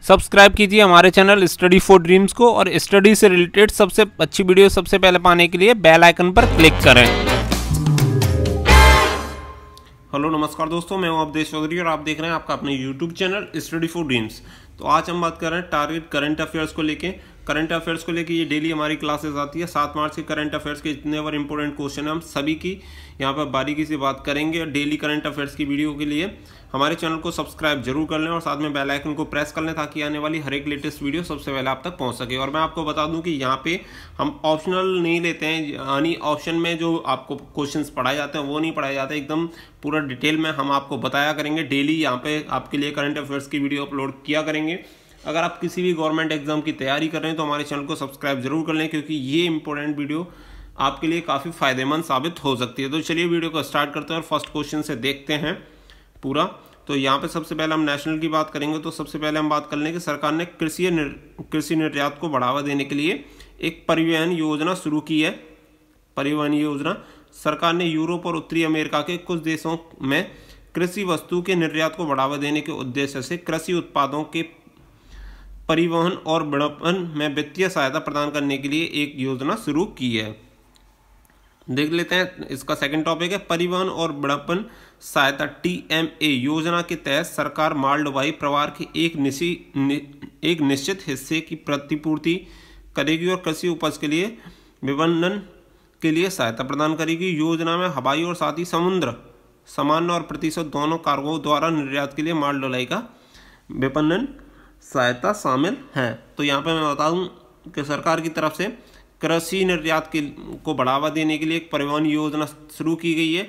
Subscribe कीजिए हमारे channel study for dreams को और स्टडी से रिलेटेड सबसे अच्छी वीडियो सबसे पहले पाने के लिए बेल आइकन पर क्लिक करें। हेलो नमस्कार दोस्तों, मैं हूं अवधेश चौधरी और आप देख रहे हैं आपका अपने YouTube channel study for dreams. तो आज हम बात कर रहे हैं टारगेट करंट अफेयर्स को लेके। करंट अफेयर्स को लेके ये डेली हमारी क्लासेस आती है। 7 मार्च के करंट अफेयर्स के जितने बार इंपॉर्टेंट क्वेश्चन है हम सभी की यहाँ पर बारीकी से बात करेंगे। और डेली करंट अफेयर्स की वीडियो के लिए हमारे चैनल को सब्सक्राइब जरूर कर लें और साथ में बेल आइकन को प्रेस कर लें ताकि आने वाली हर एक लेटेस्ट वीडियो सबसे पहले आप तक पहुंच सके। और मैं आपको बता दूं कि यहाँ पे हम ऑप्शनल नहीं लेते हैं, यानी ऑप्शन में जो आपको क्वेश्चंस पढ़ाए जाते हैं वो नहीं पढ़ाए जाते, एकदम पूरा डिटेल में हम आपको बताया करेंगे। डेली यहाँ पे आपके लिए करंट अफेयर्स की वीडियो अपलोड किया करेंगे। अगर आप किसी भी गवर्नमेंट एग्जाम की तैयारी कर रहे हैं तो हमारे चैनल को सब्सक्राइब जरूर कर लें, क्योंकि ये इंपॉर्टेंट वीडियो आपके लिए काफ़ी फायदेमंद साबित हो सकती है। तो चलिए वीडियो को स्टार्ट करते हैं और फर्स्ट क्वेश्चन से देखते हैं पूरा। तो यहाँ पे सबसे पहले हम नेशनल की बात करेंगे। तो सबसे पहले हम बात कर लेंगे, सरकार ने कृषि निर्यात को बढ़ावा देने के लिए एक परिवहन योजना शुरू की है। परिवहन योजना सरकार ने यूरोप और उत्तरी अमेरिका के कुछ देशों में कृषि वस्तु के निर्यात को बढ़ावा देने के उद्देश्य से कृषि उत्पादों के परिवहन और बड़पन में वित्तीय सहायता प्रदान करने के लिए एक योजना शुरू की है। देख लेते हैं, इसका सेकंड टॉपिक है परिवहन और बड़पन सहायता। TMA योजना के तहत सरकार माल ढुलाई प्रवाह के एक निश्चित हिस्से की प्रतिपूर्ति करेगी और कृषि उपज के लिए विपणन के लिए सहायता प्रदान करेगी। योजना में हवाई और साथ ही समुद्र सामान्य और प्रतिशत दोनों कार्गो द्वारा निर्यात के लिए माल ढुलाई का विपणन सहायता शामिल है। तो यहाँ पे मैं बता दूं कि सरकार की तरफ से कृषि निर्यात को बढ़ावा देने के लिए एक परिवहन योजना शुरू की गई है।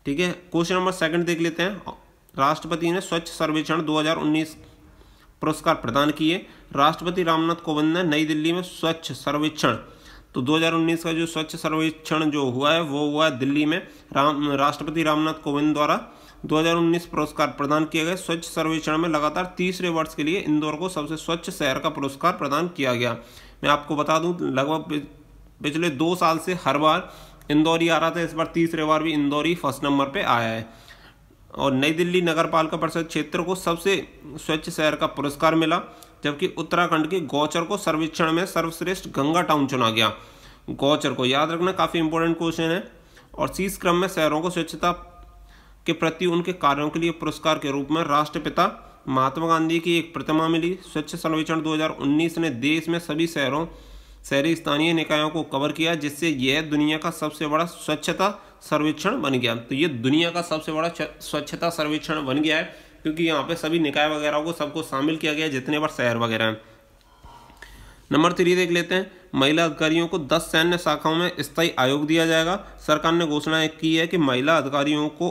ठीक है, क्वेश्चन नंबर सेकंड देख लेते हैं। राष्ट्रपति ने स्वच्छ सर्वेक्षण 2019 पुरस्कार प्रदान किए। राष्ट्रपति रामनाथ कोविंद ने नई दिल्ली में स्वच्छ सर्वेक्षण, तो 2019 का जो स्वच्छ सर्वेक्षण जो हुआ है वो हुआ है दिल्ली में। राष्ट्रपति रामनाथ कोविंद द्वारा 2019 पुरस्कार प्रदान किए गए। स्वच्छ सर्वेक्षण में लगातार तीसरे वर्ष के लिए इंदौर को सबसे स्वच्छ शहर का पुरस्कार प्रदान किया गया। मैं आपको बता दूं, लगभग पिछले 2 साल से हर बार इंदौर ही आ रहा था, इस बार तीसरे बार भी इंदौर ही फर्स्ट नंबर पे आया है। और नई दिल्ली नगर पालिका परिषद क्षेत्र को सबसे स्वच्छ शहर का पुरस्कार मिला, जबकि उत्तराखंड के गौचर को सर्वेक्षण में सर्वश्रेष्ठ गंगा टाउन चुना गया। गौचर को याद रखना, काफ़ी इंपॉर्टेंट क्वेश्चन है। और शीर्ष क्रम में शहरों को स्वच्छता के प्रति उनके कार्यों के लिए पुरस्कार के रूप में राष्ट्रपिता महात्मा गांधी की एक प्रतिमा मिली। स्वच्छ सर्वेक्षण 2019 ने देश में सभी शहरी स्थानीय निकायों को कवर किया, जिससे यह दुनिया का सबसे बड़ा स्वच्छता सर्वेक्षण बन गया। तो ये दुनिया का सबसे बड़ा स्वच्छता सर्वेक्षण बन गया है, क्योंकि यहाँ पे सभी निकाय वगैरह को सबको शामिल किया गया है, जितने बार शहर वगैरह हैं। नंबर 3 देख लेते हैं। महिला अधिकारियों को 10 सैन्य शाखाओं में स्थायी आयोग दिया जाएगा। सरकार ने घोषणा की है कि महिला अधिकारियों को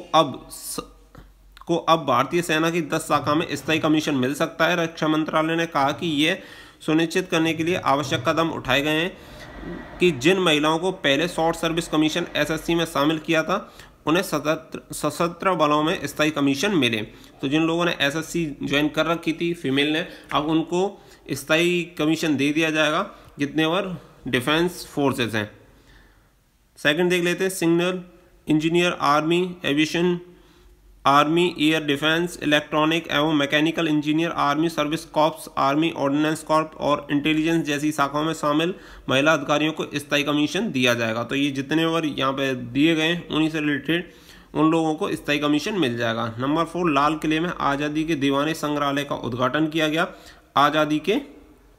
अब भारतीय सेना की 10 शाखा में स्थायी कमीशन मिल सकता है। रक्षा मंत्रालय ने कहा कि यह सुनिश्चित करने के लिए आवश्यक कदम उठाए गए हैं कि जिन महिलाओं को पहले शॉर्ट सर्विस कमीशन SSC में शामिल किया था उन्हें सशस्त्र बलों में स्थायी कमीशन मिले। तो जिन लोगों ने SSC ज्वाइन कर रखी थी फीमेल ने, अब उनको स्थायी कमीशन दे दिया जाएगा, जितने बार डिफेंस फोर्सेस हैं। सेकंड देख लेते हैं, signal engineer army, aviation army, air defence, electronic एवं mechanical engineer army service corps, army ordnance corp और इंटेलिजेंस जैसी शाखाओं में शामिल महिला अधिकारियों को स्थायी कमीशन दिया जाएगा। तो ये जितने बार यहाँ पे दिए गए हैं उन्हीं से रिलेटेड उन लोगों को स्थायी कमीशन मिल जाएगा। नंबर 4, लाल किले में आज़ादी के दीवाने संग्रहालय का उद्घाटन किया गया। आज़ादी के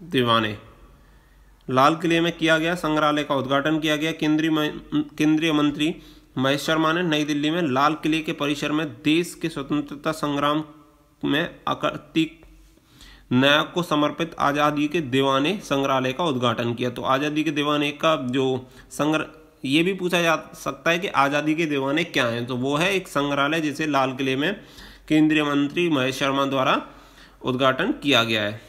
दीवाने लाल किले में किया गया, संग्रहालय का उद्घाटन किया गया। केंद्रीय मंत्री महेश शर्मा ने नई दिल्ली में लाल किले के परिसर में देश के स्वतंत्रता संग्राम में अकातिक नायक को समर्पित आज़ादी के दीवाने संग्रहालय का उद्घाटन किया। तो आज़ादी के दीवाने का जो ये भी पूछा जा सकता है कि आज़ादी के दीवाने क्या हैं, तो वो है एक संग्रहालय जिसे लाल किले में केंद्रीय मंत्री महेश शर्मा द्वारा उद्घाटन किया गया है।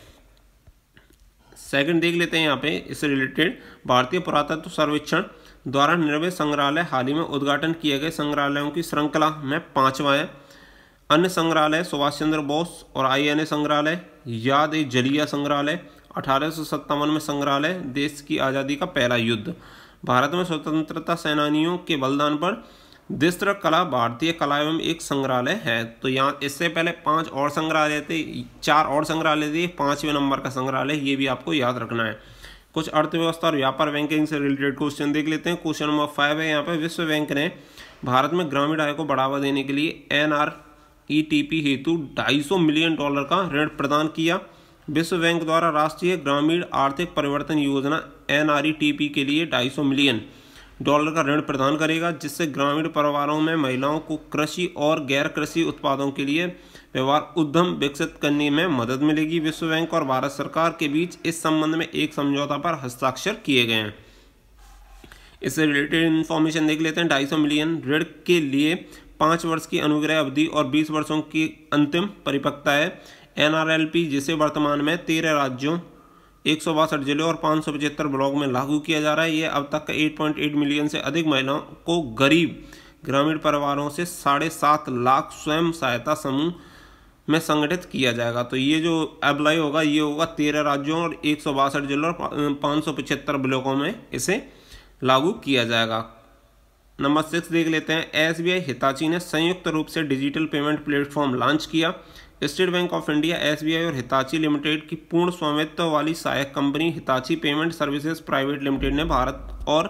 सेकंड देख लेते हैं यहाँ पे इससे रिलेटेड, भारतीय पुरातत्व सर्वेक्षण द्वारा निर्मित संग्रहालय हाल ही में उद्घाटन किए गए संग्रहालयों की श्रृंखला में 5वां है। अन्य संग्रहालय सुभाष चंद्र बोस और INA संग्रहालय, याद-ए-जलिया संग्रहालय, 1857 में संग्रहालय, देश की आज़ादी का पहला युद्ध, भारत में स्वतंत्रता सेनानियों के बलिदान पर दिस्त्र कला भारतीय कला एवं एक संग्रहालय है। तो यहाँ इससे पहले 5 और संग्रहालय थे, 4 और संग्रहालय थे, 5वें नंबर का संग्रहालय, ये भी आपको याद रखना है। कुछ अर्थव्यवस्था और व्यापार बैंकिंग से रिलेटेड क्वेश्चन देख लेते हैं। क्वेश्चन नंबर 5 है यहाँ पे, विश्व बैंक ने भारत में ग्रामीण आय को बढ़ावा देने के लिए NRETP हेतु $250 मिलियन का ऋण प्रदान किया। विश्व बैंक द्वारा राष्ट्रीय ग्रामीण आर्थिक परिवर्तन योजना NRETP के लिए $250 मिलियन का ऋण प्रदान करेगा, जिससे ग्रामीण परिवारों में महिलाओं को कृषि और गैर कृषि उत्पादों के लिए व्यवहार उद्यम विकसित करने में मदद मिलेगी। विश्व बैंक और भारत सरकार के बीच इस संबंध में एक समझौता पर हस्ताक्षर किए गए हैं। इससे रिलेटेड इन्फॉर्मेशन देख लेते हैं। 250 मिलियन ऋण के लिए 5 वर्ष की अनुग्रह अवधि और 20 वर्षों की अंतिम परिपक्वता है। NRLP जिसे वर्तमान में 13 राज्यों, 162 जिलों और 575 ब्लॉक में लागू किया जा रहा है। ये अब तक 8.8 मिलियन से अधिक महिलाओं को गरीब ग्रामीण परिवारों से 7.5 लाख स्वयं सहायता समूह में संगठित किया जाएगा। तो ये जो अप्लाई होगा ये होगा 13 राज्यों और 162 जिलों और 575 ब्लॉकों में इसे लागू किया जाएगा। नंबर 6 देख लेते हैं। SBI हिताची ने संयुक्त रूप से डिजिटल पेमेंट प्लेटफॉर्म लॉन्च किया। State bank of India, SBI और हिताची लिमिटेड की पूर्ण स्वामित्व वाली सहायक company Hitachi payment services private limited ने भारत और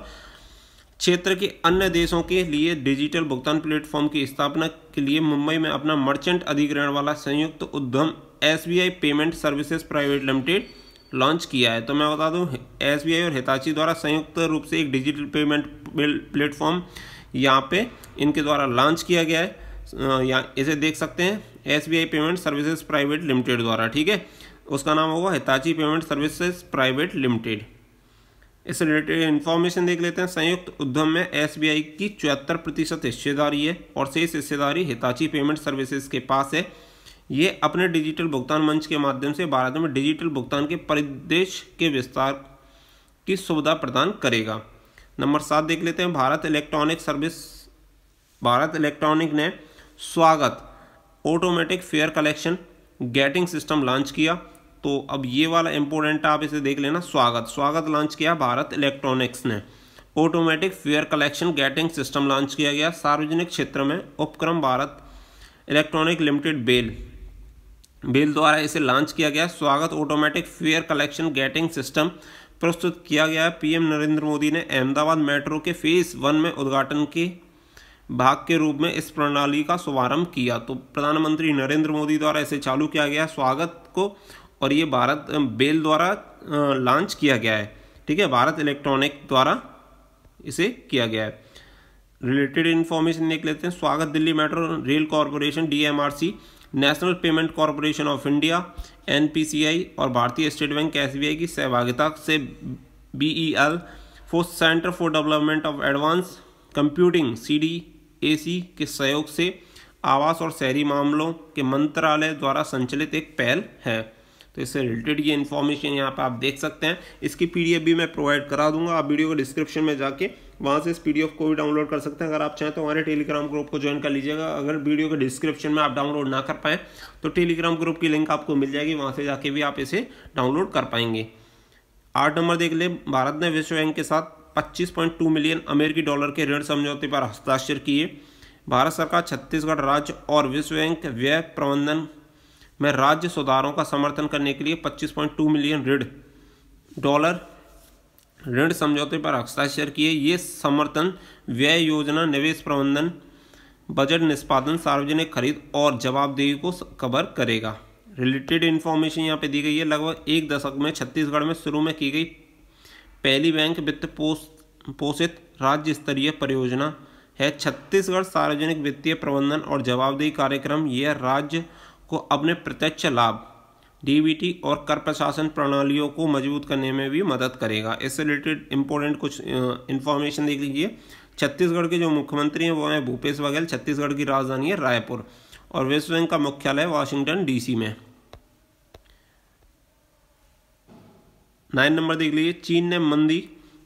क्षेत्र के अन्य देशों के लिए डिजिटल भुगतान प्लेटफॉर्म की स्थापना के लिए मुंबई में अपना मर्चेंट अधिग्रहण वाला संयुक्त उद्यम SBI payment services private limited launch किया है। तो मैं बता दूं, SBI और हिताची द्वारा संयुक्त रूप से एक डिजिटल पेमेंट प्लेटफॉर्म यहाँ पे इनके द्वारा लॉन्च किया गया है। यहाँ इसे देख सकते हैं, SBI payment services private limited द्वारा, ठीक है। उसका नाम होगा Hitachi payment services private limited. इससे रिलेटेड इन्फॉर्मेशन देख लेते हैं। संयुक्त उद्यम में SBI की 74% हिस्सेदारी है और शेष हिस्सेदारी हिताची पेमेंट सर्विसेज के पास है। ये अपने डिजिटल भुगतान मंच के माध्यम से भारत में डिजिटल भुगतान के परिदृश्य के विस्तार की सुविधा प्रदान करेगा। नंबर 7 देख लेते हैं। भारत इलेक्ट्रॉनिक ने स्वागत automatic fair collection getting system launch किया। तो अब ये वाला इंपॉर्टेंट आप इसे देख लेना। स्वागत लॉन्च किया भारत इलेक्ट्रॉनिक्स ने। Automatic fair collection getting system launch किया गया। सार्वजनिक क्षेत्र में उपक्रम भारत इलेक्ट्रॉनिक लिमिटेड बेल द्वारा इसे लॉन्च किया गया। स्वागत automatic fair collection getting system प्रस्तुत किया गया। PM नरेंद्र मोदी ने अहमदाबाद मेट्रो के फेज 1 में उद्घाटन के भाग के रूप में इस प्रणाली का शुभारंभ किया। तो प्रधानमंत्री नरेंद्र मोदी द्वारा इसे चालू किया गया स्वागत को, और ये भारत बेल द्वारा लॉन्च किया गया है, ठीक है। भारत इलेक्ट्रॉनिक द्वारा इसे किया गया है। रिलेटेड इन्फॉर्मेशन देख लेते हैं। स्वागत Delhi metro rail corporation DMRC, national payment corporation of India NPCI और भारतीय स्टेट बैंक SBI की सहभागिता से BEL for centre for development of advance computing CDAC के सहयोग से आवास और शहरी मामलों के मंत्रालय द्वारा संचालित एक पहल है। तो इससे रिलेटेड ये इन्फॉर्मेशन यहाँ पे आप देख सकते हैं। इसकी PDF भी मैं प्रोवाइड करा दूंगा, आप वीडियो को डिस्क्रिप्शन में जाके वहाँ से इस PDF को भी डाउनलोड कर सकते हैं। अगर आप चाहें तो हमारे टेलीग्राम ग्रुप को ज्वाइन कर लीजिएगा। अगर वीडियो के डिस्क्रिप्शन में आप डाउनलोड ना कर पाएँ तो टेलीग्राम ग्रुप की लिंक आपको मिल जाएगी, वहाँ से जाके भी आप इसे डाउनलोड कर पाएंगे। 8 नंबर देख ले। भारत ने विश्व बैंक के साथ $25.2 मिलियन अमेरिकी डॉलर के ऋण समझौते पर हस्ताक्षर किए। भारत सरकार छत्तीसगढ़ राज्य और विश्व बैंक व्यय प्रबंधन में राज्य सुधारों का समर्थन करने के लिए $25.2 मिलियन डॉलर ऋण समझौते पर हस्ताक्षर किए। ये समर्थन व्यय योजना, निवेश प्रबंधन, बजट निष्पादन, सार्वजनिक खरीद और जवाबदेही को कवर करेगा। रिलेटेड इन्फॉर्मेशन यहाँ पे दी गई है। लगभग 1 दशक में छत्तीसगढ़ में शुरू में की गई पहली बैंक वित्त पोषित राज्य स्तरीय परियोजना है छत्तीसगढ़ सार्वजनिक वित्तीय प्रबंधन और जवाबदेही कार्यक्रम। यह राज्य को अपने प्रत्यक्ष लाभ, DBT और कर प्रशासन प्रणालियों को मजबूत करने में भी मदद करेगा। इससे रिलेटेड इंपॉर्टेंट कुछ इन्फॉर्मेशन देख लीजिए। छत्तीसगढ़ के जो मुख्यमंत्री हैं वो हैं भूपेश बघेल। छत्तीसगढ़ की राजधानी है रायपुर और विश्व बैंक का मुख्यालय वाशिंगटन DC में। 9 नंबर देख लीजिए। चीन ने मंदी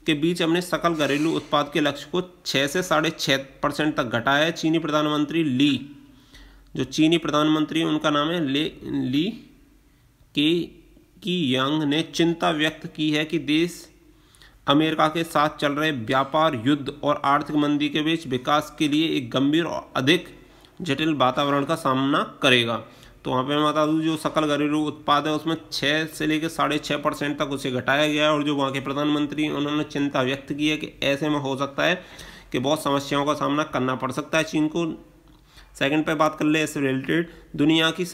के बीच अपने सकल घरेलू उत्पाद के लक्ष्य को 6 से 6.5% तक घटाया है। चीनी प्रधानमंत्री चीनी प्रधानमंत्री उनका नाम है ली केकियांग ने चिंता व्यक्त की है कि देश अमेरिका के साथ चल रहे व्यापार युद्ध और आर्थिक मंदी के बीच विकास के लिए एक गंभीर और अधिक जटिल वातावरण का सामना करेगा। तो वहाँ पे मैं बता दूँ, जो सकल घरेलू उत्पाद है उसमें 6 से लेकर 6.5% तक उसे घटाया गया है। और जो वहाँ के प्रधानमंत्री उन्होंने चिंता व्यक्त की है कि ऐसे में हो सकता है कि बहुत समस्याओं का सामना करना पड़ सकता है चीन को। सेकंड पे बात कर ले इससे रिलेटेड, दुनिया की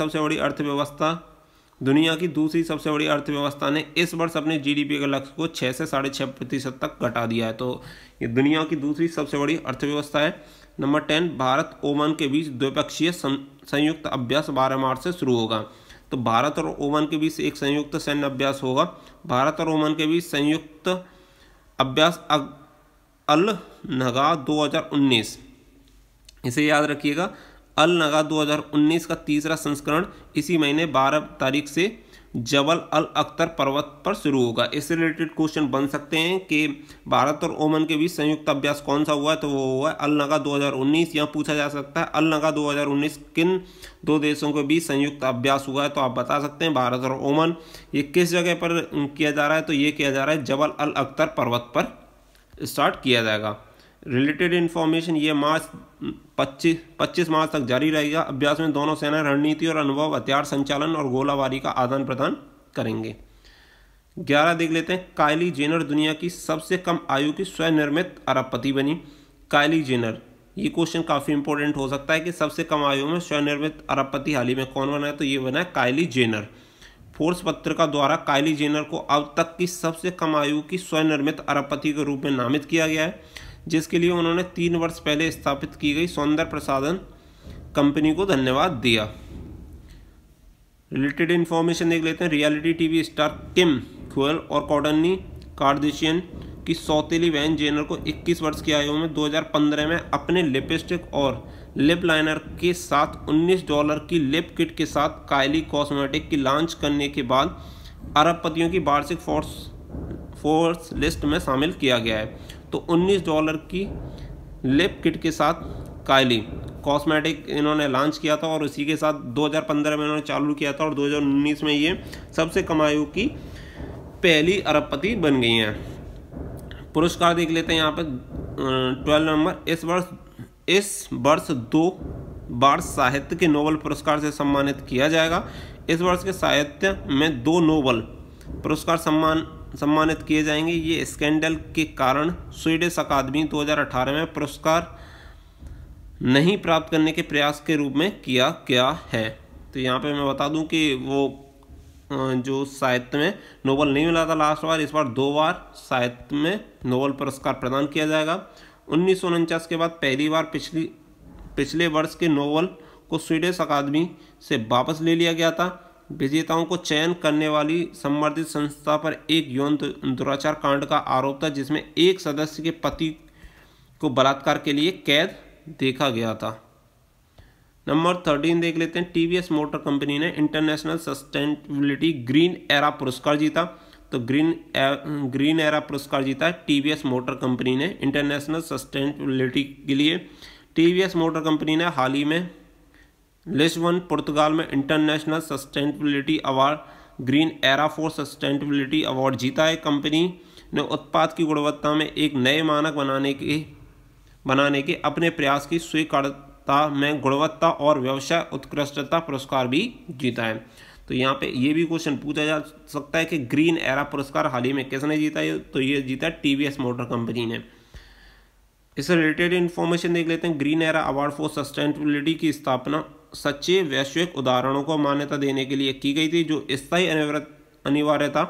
दूसरी सबसे बड़ी अर्थव्यवस्था ने इस वर्ष अपने जीडीपी के लक्ष्य को 6 से 6.5% तक घटा दिया है। तो ये दुनिया की दूसरी सबसे बड़ी अर्थव्यवस्था है। नंबर 10, भारत ओमान के बीच द्विपक्षीय संयुक्त अभ्यास 12 मार्च से शुरू होगा। तो भारत और ओमान के बीच एक संयुक्त सैन्य अभ्यास होगा। भारत और ओमान के बीच संयुक्त अभ्यास अल नगा 2019, इसे याद रखिएगा, अल नगा 2019 का तीसरा संस्करण इसी महीने 12 तारीख से जबल अल अख्तर पर्वत पर शुरू होगा। इससे रिलेटेड क्वेश्चन बन सकते हैं कि भारत और ओमान के बीच संयुक्त अभ्यास कौन सा हुआ है, तो वो हुआ है अल नगा 2019। यहाँ पूछा जा सकता है अल नगा 2019 किन दो देशों के बीच संयुक्त अभ्यास हुआ है, तो आप बता सकते हैं भारत और ओमान। ये किस जगह पर किया जा रहा है, तो ये किया जा रहा है जबल अल अख्तर पर्वत पर स्टार्ट किया जाएगा। रिलेटेड इन्फॉर्मेशन ये 25 मार्च तक जारी रहेगा। अभ्यास में दोनों सेना रणनीति और अनुभव, हथियार संचालन और गोलाबारी का आदान प्रदान करेंगे। 11 देख लेते हैं, काइली जेनर दुनिया की सबसे कम आयु की स्वनिर्मित अरबपति बनी। काइली जेनर, ये क्वेश्चन काफ़ी इंपॉर्टेंट हो सकता है कि सबसे कम आयु में स्वनिर्मित अरबपति हाल ही में कौन बना है, तो ये बना है काइली जेनर। फोर्ब्स पत्रिका द्वारा काइली जेनर को अब तक की सबसे कम आयु की स्वनिर्मित अरबपति के रूप में नामित किया गया है, जिसके लिए उन्होंने 3 वर्ष पहले स्थापित की गई सौंदर्य प्रसाधन कंपनी को धन्यवाद दिया। रिलेटेड इन्फॉर्मेशन देख लेते हैं, रियलिटी टीवी स्टार किम ख्वेल और कोर्टनी कार्दाशियन की सौतेली बहन जेनर को 21 वर्ष की आयु में 2015 में अपने लिपस्टिक और लिप लाइनर के साथ $19 की लिप किट के साथ काइली कॉस्मेटिक की लॉन्च करने के बाद अरबपतियों की वार्षिक फोर्ब्स लिस्ट में शामिल किया गया है। तो $19 की लिप किट के साथ काइली कॉस्मेटिक इन्होंने लॉन्च किया था और उसी के साथ 2015 में इन्होंने चालू किया था और 2019 में ये सबसे कम आयु की पहली अरबपति बन गई हैं। पुरस्कार देख लेते हैं यहाँ पे 12 नंबर, इस वर्ष 2 बार साहित्य के नोबेल पुरस्कार से सम्मानित किया जाएगा। इस वर्ष के साहित्य में 2 नोबेल पुरस्कार सम्मानित किए जाएंगे। ये स्कैंडल के कारण स्वीडिश अकादमी 2018 में पुरस्कार नहीं प्राप्त करने के प्रयास के रूप में किया गया है। तो यहाँ पे मैं बता दूं कि वो जो साहित्य में नोबेल नहीं मिला था लास्ट बार, इस बार 2 बार साहित्य में नोबेल पुरस्कार प्रदान किया जाएगा। 1949 के बाद पहली बार पिछले वर्ष के नोबेल को स्वीडिश अकादमी से वापस ले लिया गया था। विजेताओं को चयन करने वाली संवर्धित संस्था पर एक यौन दुराचार कांड का आरोप था, जिसमें एक सदस्य के पति को बलात्कार के लिए कैद देखा गया था। नंबर 13 देख लेते हैं, टीवीएस मोटर कंपनी ने इंटरनेशनल सस्टेनेबिलिटी ग्रीन एरा पुरस्कार जीता। तो ग्रीन एरा पुरस्कार जीता है टीवीएस मोटर कंपनी ने इंटरनेशनल सस्टेनेबिलिटी के लिए। टीवीएस मोटर कंपनी ने हाल ही में लिस्बन पुर्तगाल में international sustainability award green era for sustainability award जीता है। कंपनी ने उत्पाद की गुणवत्ता में एक नए मानक बनाने के अपने प्रयास की स्वीकार्यता में गुणवत्ता और व्यवसाय उत्कृष्टता पुरस्कार भी जीता है। तो यहाँ पे ये भी क्वेश्चन पूछा जा सकता है कि ग्रीन एरा पुरस्कार हाल ही में किसने जीता है, तो ये जीता टीवीएस मोटर कंपनी ने। इससे रिलेटेड इन्फॉर्मेशन देख लेते हैं, green era award for sustainability की स्थापना सच्चे वैश्विक उदाहरणों को मान्यता देने के लिए की गई थी, जो स्थायी अनिवार्यता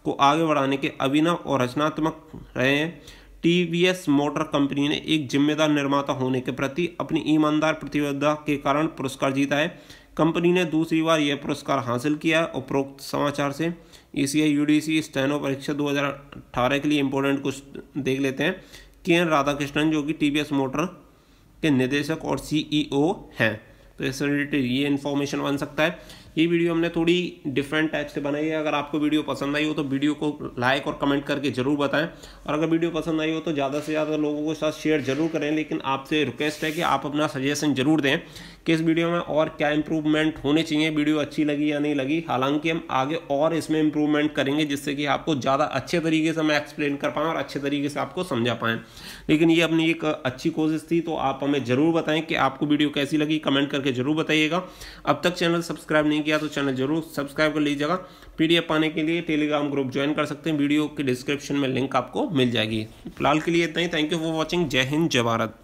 को आगे बढ़ाने के अभिनव और रचनात्मक रहे हैं। टीवीएस मोटर कंपनी ने एक जिम्मेदार निर्माता होने के प्रति अपनी ईमानदार प्रतिबद्धता के कारण पुरस्कार जीता है। कंपनी ने दूसरी बार यह पुरस्कार हासिल किया है। उपरोक्त समाचार से ECI UDC स्टेनो परीक्षा 2018 के लिए इंपॉर्टेंट कुछ देख लेते हैं। KN राधाकृष्णन जो कि टीवीएस मोटर के निदेशक और CEO हैं, तो इससे रिलेटेड ये इन्फॉर्मेशन बन सकता है। ये वीडियो हमने थोड़ी डिफरेंट टाइप से बनाई है। अगर आपको वीडियो पसंद आई हो तो वीडियो को लाइक और कमेंट करके ज़रूर बताएं, और अगर वीडियो पसंद आई हो तो ज़्यादा से ज़्यादा लोगों के साथ शेयर जरूर करें। लेकिन आपसे रिक्वेस्ट है कि आप अपना सजेशन जरूर दें कि इस वीडियो में और क्या इंप्रूवमेंट होने चाहिए, वीडियो अच्छी लगी या नहीं लगी। हालांकि हम आगे और इसमें इंप्रूवमेंट करेंगे जिससे कि आपको ज़्यादा अच्छे तरीके से मैं एक्सप्लेन कर पाएँ और अच्छे तरीके से आपको समझा पाएँ। लेकिन ये अपनी एक अच्छी कोशिश थी, तो आप हमें ज़रूर बताएं कि आपको वीडियो कैसी लगी, कमेंट करके जरूर बताइएगा। अब तक चैनल सब्सक्राइब नहीं किया तो चैनल जरूर सब्सक्राइब कर लीजिएगा। PDF पाने के लिए टेलीग्राम ग्रुप ज्वाइन कर सकते हैं, वीडियो के डिस्क्रिप्शन में लिंक आपको मिल जाएगी। फिलहाल के लिए इतना ही। Thank you for watching. जय हिंद, जय भारत।